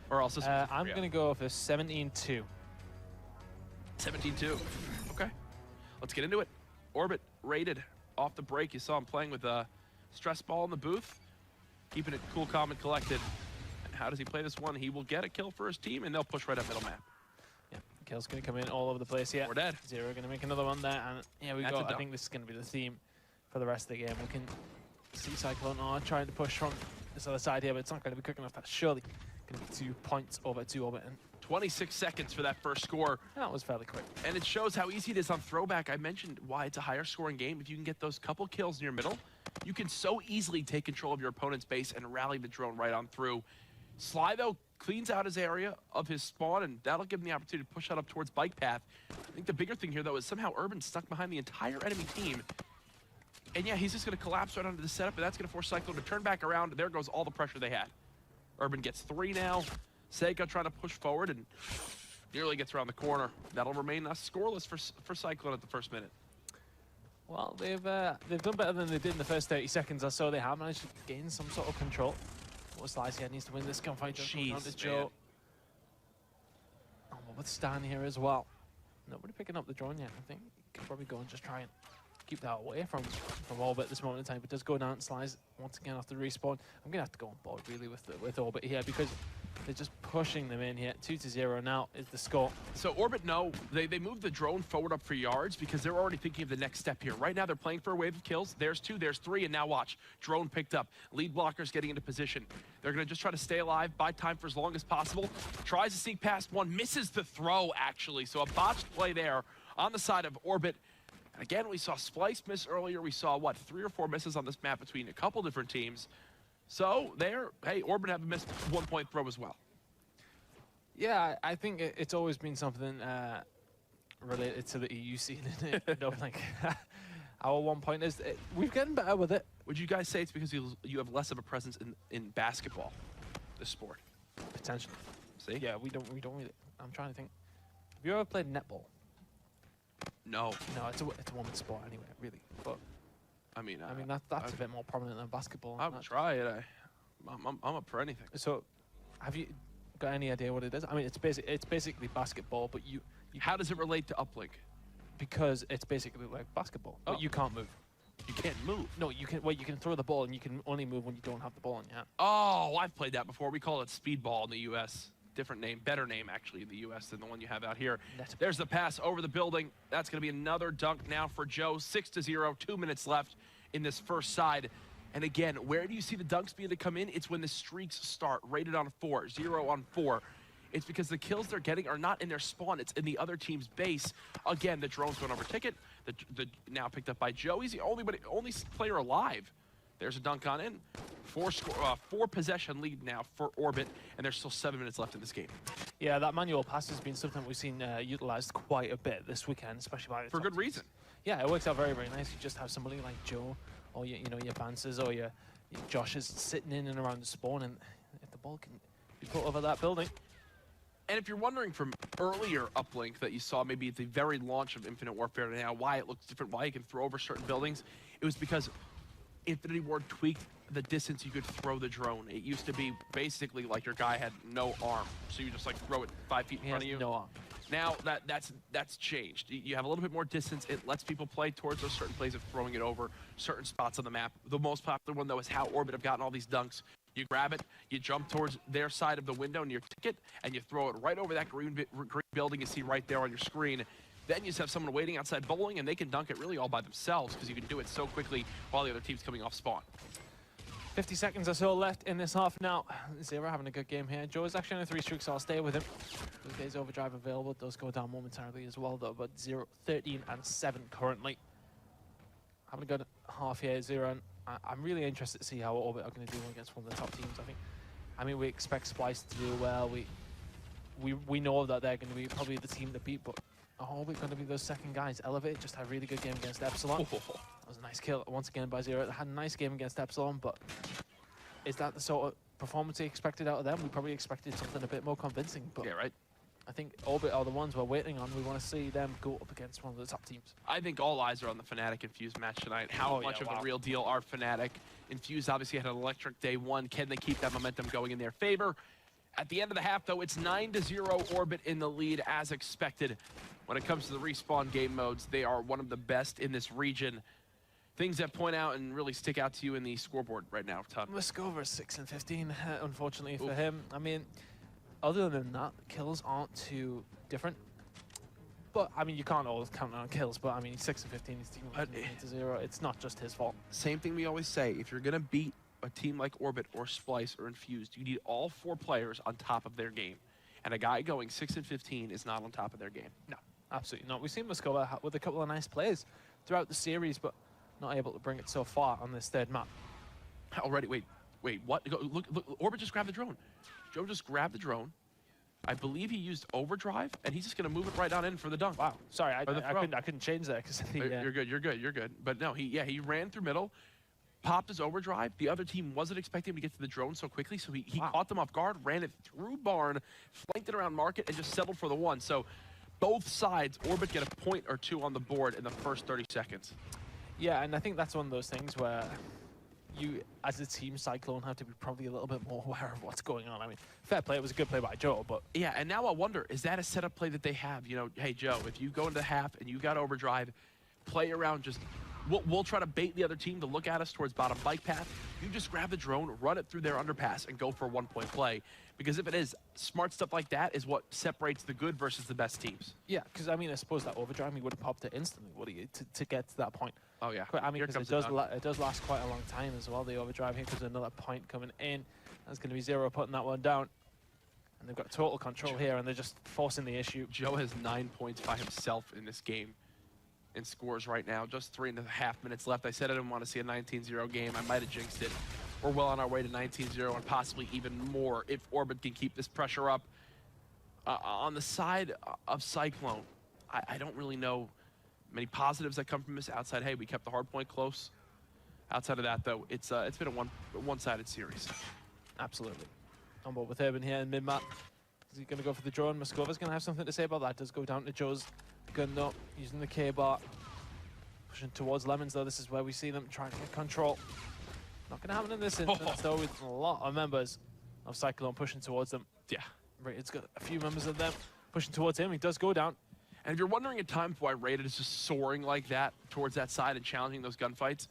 Or else this one's I'm going to go for 17-2. 17-2. Okay. Let's get into it. Orbit rated off the break. You saw him playing with a stress ball in the booth, keeping it cool, calm, and collected. And how does he play this one? He will get a kill for his team, and they'll push right up middle map. Yeah, kill's going to come in all over the place here. We're dead. Zero going to make another one there, and here we go. I think this is going to be the theme for the rest of the game. We can see CYCLONE are trying to push from this other side here, but it's not going to be quick enough. That's surely going to be 2 points over to Orbit. And 26 seconds for that first score. that was fairly quick. And it shows how easy it is on throwback. I mentioned why it's a higher scoring game. If you can get those couple kills in your middle, you can so easily take control of your opponent's base and rally the drone right on through. Sly, though, cleans out his area of his spawn, and that'll give him the opportunity to push out up towards bike path. I think the bigger thing here, though, is somehow Urban stuck behind the entire enemy team. And yeah, he's just going to collapse right onto the setup, and that's going to force CYCLONE to turn back around. There goes all the pressure they had. Urban gets 3 now. Seika trying to push forward and nearly gets around the corner. That'll remain scoreless for CYCLONE at the first minute. Well, they've done better than they did in the first 30 seconds or so. They have managed to gain some sort of control. What Slice here needs to win this gunfight. Jeez, to Joe. Oh, with Stan here as well. Nobody picking up the drone yet. I think he could probably go and just try and keep that away from Orbit at this moment in time. But does go down and Slice once again after the respawn. I'm gonna have to go on board really with Orbit here because they're just pushing them in here. 2-0 now is the score. So Orbit, no, they moved the drone forward up for yards because they're already thinking of the next step here. Right now they're playing for a wave of kills. There's 2, there's 3, and now watch. Drone picked up. Lead blockers getting into position. They're gonna just try to stay alive, buy time for as long as possible. Tries to sneak past one, misses the throw actually. So a botched play there on the side of Orbit. And again, we saw Splice miss earlier. We saw, what, 3 or 4 misses on this map between a couple different teams. So there, hey, Orbit have a missed 1-point throw as well. Yeah, I think it's always been something related to the EU scene, isn't it? You know, like our 1 point is we've gotten better with it. Would you guys say it's because you have less of a presence in basketball, this sport? Potentially. See? Yeah, we don't really. I'm trying to think. Have you ever played netball? No. No, it's a woman's sport anyway, really. But I mean that's a bit more prominent than basketball. I would try it. I'm up for anything. So, have you got any idea what it is? I mean, it's basically basketball, but you How does it relate to uplink? Because it's basically like basketball, but you can't move. You can't move. No, you can. Well, you can throw the ball, and you can only move when you don't have the ball in your hand. Oh, I've played that before. We call it speedball in the U.S. Different name, better name actually in the U.S. than the one you have out here. There's the pass over the building. That's going to be another dunk now for Joe. 6-0, 2 minutes left in this first side. And again, where do you see the dunks being to come in? It's when the streaks start, rated on 4, 0 on 4. It's because the kills they're getting are not in their spawn, it's in the other team's base. Again, the drone's going over ticket. The now picked up by Joe. He's the only player alive. There's a dunk on in. 4 possession lead now for Orbit, and there's still 7 minutes left in this game. Yeah, that manual pass has been something we've seen utilized quite a bit this weekend, especially by the for good reason. Yeah, it works out very, very nice. You just have somebody like Joe, or your Vances, or your Joshes sitting in and around the spawn, and if the ball can be put over that building. And if you're wondering from earlier uplink that you saw maybe at the very launch of Infinite Warfare to now, why it looks different, why you can throw over certain buildings, it was because Infinity Ward tweaked the distance you could throw the drone. It used to be basically like your guy had no arm, so you just like throw it 5 feet in front of you. No arm. Now that's changed. You have a little bit more distance. It lets people play towards those certain plays of throwing it over certain spots on the map. The most popular one though is how Orbit have gotten all these dunks. You grab it, you jump towards their side of the window near ticket, and you throw it right over that green building you see right there on your screen. Then you just have someone waiting outside bowling, and they can dunk it really all by themselves because you can do it so quickly while the other team's coming off spawn. 50 seconds or so left in this half now. Zero having a good game here. Joe is actually on a 3 streak, so I'll stay with him. There's overdrive available. It does go down momentarily as well, though, but 0, 13, and 7 currently. Having a good half here, Zero, and I'm really interested to see how Orbit are going to do against one of the top teams. I mean, we expect Splice to do well. We know that they're going to be probably the team to beat, but are Orbit going to be those second guys? Elevate just had a really good game against Epsilon. That was a nice kill once again by Zero. They had a nice game against Epsilon, but is that the sort of performance they expected out of them? We probably expected something a bit more convincing. But yeah, right. I think Orbit are the ones we're waiting on. We want to see them go up against one of the top teams. I think all eyes are on the Fnatic Infuse match tonight. How much of the real deal are Fnatic? Infuse obviously had an electric day 1. Can they keep that momentum going in their favor? At the end of the half, though, it's 9-0 Orbit in the lead as expected. When it comes to the respawn game modes, they are one of the best in this region. Things that point out and really stick out to you in the scoreboard right now, Todd. Muskova 6 and 15, unfortunately for him. I mean, other than that, kills aren't too different. But I mean, you can't always count on kills. But I mean, 6 and 15, his team went to 0. It's not just his fault. Same thing we always say: if you're gonna beat a team like Orbit or Splice or Infused, you need all 4 players on top of their game. And a guy going 6 and 15 is not on top of their game. No, absolutely not. We've seen Muskova with a couple of nice plays throughout the series, but not able to bring it so far on this third map. Already, wait, what? Look, Orbit just grabbed the drone. Joe just grabbed the drone. I believe he used overdrive, and he's just gonna move it right on in for the dunk. Wow, sorry, I couldn't change that because You're good. But no, he ran through middle, popped his overdrive. The other team wasn't expecting him to get to the drone so quickly, so he caught them off guard, ran it through barn, flanked it around market, and just settled for the 1. So both sides, Orbit get a point or 2 on the board in the first 30 seconds. Yeah, and I think that's one of those things where you, as a team, Cyclone, have to be probably a little bit more aware of what's going on. I mean, fair play, it was a good play by Joe, but... Yeah, and now I wonder, is that a setup play that they have? You know, hey, Joe, if you go into the half and you got overdrive, play around, just... We'll try to bait the other team to look at us towards bottom bike path. You just grab the drone, run it through their underpass, and go for a 1-point play. Because if it is, smart stuff like that is what separates the good versus the best teams. Yeah, because I mean, I suppose that overdrive, he would have popped it instantly, would he, to get to that point. Oh, yeah. I mean, because it does last quite a long time as well, the overdrive. Here comes another point coming in. That's going to be 0 putting that one down. And they've got total control here, and they're just forcing the issue. Joe has 9 points by himself in this game. In scores right now, just 3.5 minutes left. I said I didn't want to see a 19-0 game. I might have jinxed it. We're well on our way to 19-0 and possibly even more if Orbit can keep this pressure up. On the side of Cyclone, I don't really know many positives that come from this outside. Hey, we kept the hard point close. Outside of that, though, it's been a one-sided series. Absolutely. On board with Urban here in mid-map. Is he going to go for the drone? Muskova's going to have something to say about that. Does go down to Joe's gun though, using the K-bar. Pushing towards Lemons though, this is where we see them trying to get control. Not going to happen in this instance though, with a lot of members of Cyclone pushing towards them. Yeah. Raid's got a few members of them pushing towards him. He does go down. And if you're wondering at times why Raided is just soaring like that towards that side and challenging those gunfights,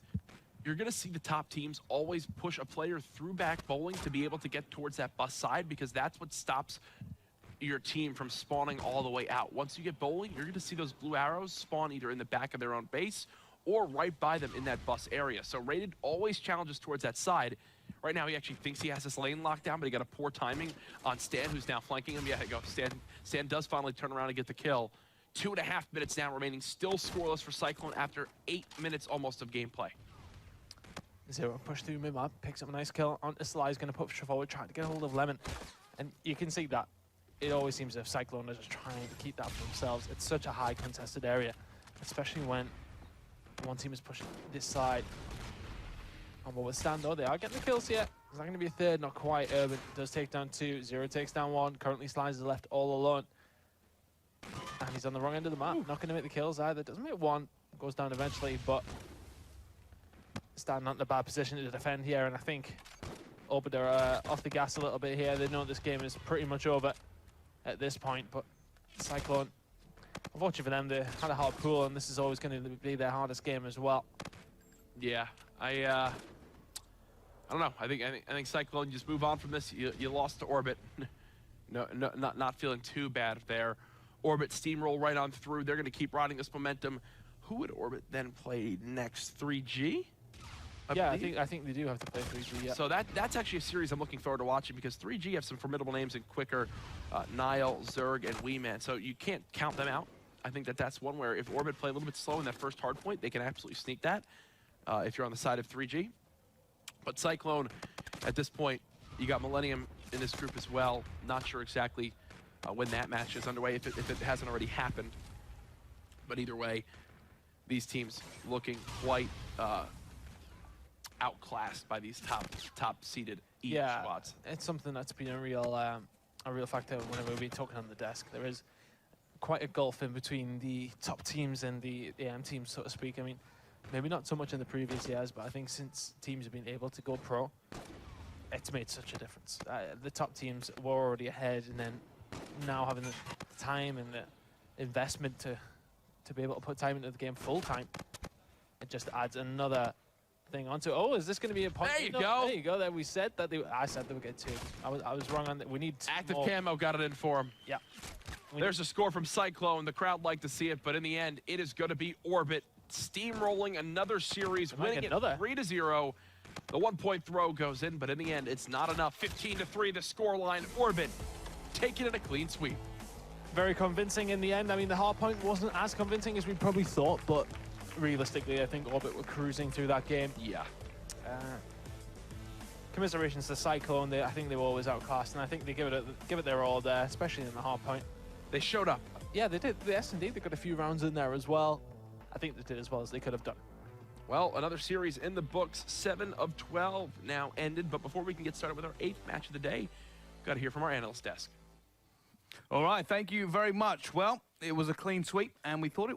you're going to see the top teams always push a player through back bowling to be able to get towards that bus side, because that's what stops your team from spawning all the way out. Once you get bowling, you're going to see those blue arrows spawn either in the back of their own base or right by them in that bus area. So Raided always challenges towards that side. Right now, he actually thinks he has this lane locked down, but he got a poor timing on Stan, who's now flanking him. Yeah, go. Stan does finally turn around and get the kill. 2.5 minutes now remaining, still scoreless for Cyclone after 8 minutes almost of gameplay. 0 push through mid-map, picks up a nice kill. Onto Sly is going to push forward, trying to get a hold of Lemon. And you can see that it always seems as if Cyclone are just trying to keep that for themselves. It's such a high contested area, especially when one team is pushing this side. On board with Stan though, they are getting the kills here. Is that going to be a third? Not quite. Urban does take down 2. 0 takes down 1. Currently Slides is left all alone. And he's on the wrong end of the map. Not going to make the kills either. Doesn't make 1. Goes down eventually, but Stan not in a bad position to defend here. And I think Orbit are off the gas a little bit here. They know this game is pretty much over at this point, but Cyclone, unfortunately for them, they had a hard pool, and this is always going to be their hardest game as well. Yeah, I don't know. I think Cyclone, just move on from this. You lost to Orbit. Not feeling too bad there. Orbit steamroll right on through. They're going to keep riding this momentum. Who would Orbit then play next? 3G? I think they do have to play 3G. Yeah. So that's actually a series I'm looking forward to watching, because 3G have some formidable names in Quicker, Nile, Zerg, and Weeman. So you can't count them out. I think that's one where if Orbit play a little bit slow in that first hard point, they can absolutely sneak that if you're on the side of 3G. But Cyclone, at this point, you got Millennium in this group as well. Not sure exactly when that match is underway, if it hasn't already happened. But either way, these teams looking quite outclassed by these top seeded squads. It's something that's been a real factor whenever we've been talking on the desk. There is quite a gulf in between the top teams and the AM teams, so to speak. I mean, maybe not so much in the previous years, but I think since teams have been able to go pro, it's made such a difference. The top teams were already ahead, and then now having the time and the investment to be able to put time into the game full time, it just adds another thing onto. Oh, is this going to be a point? There you go. There you go. There we said that I said they would get 2. I was wrong on that. We need Active more. Camo got it in for him. Yeah. There's a score from Cyclone. The crowd liked to see it, but in the end, it is going to be Orbit steamrolling another series, winning it 3-0. The 1-point throw goes in, but in the end, it's not enough. 15-3, the scoreline. Orbit taking it a clean sweep. Very convincing in the end. I mean, the hard point wasn't as convincing as we probably thought, but realistically, I think Orbit were cruising through that game. Yeah. Commiserations to Cyclone. I think they were always outclassed, and I think they give it their all there, especially in the hard point. They showed up. Yeah, they did. Yes, indeed. They got a few rounds in there as well. I think they did as well as they could have done. Well, another series in the books. 7 of 12 now ended. But before we can get started with our 8th match of the day, got to hear from our analyst desk. All right, thank you very much. Well, it was a clean sweep, and we thought it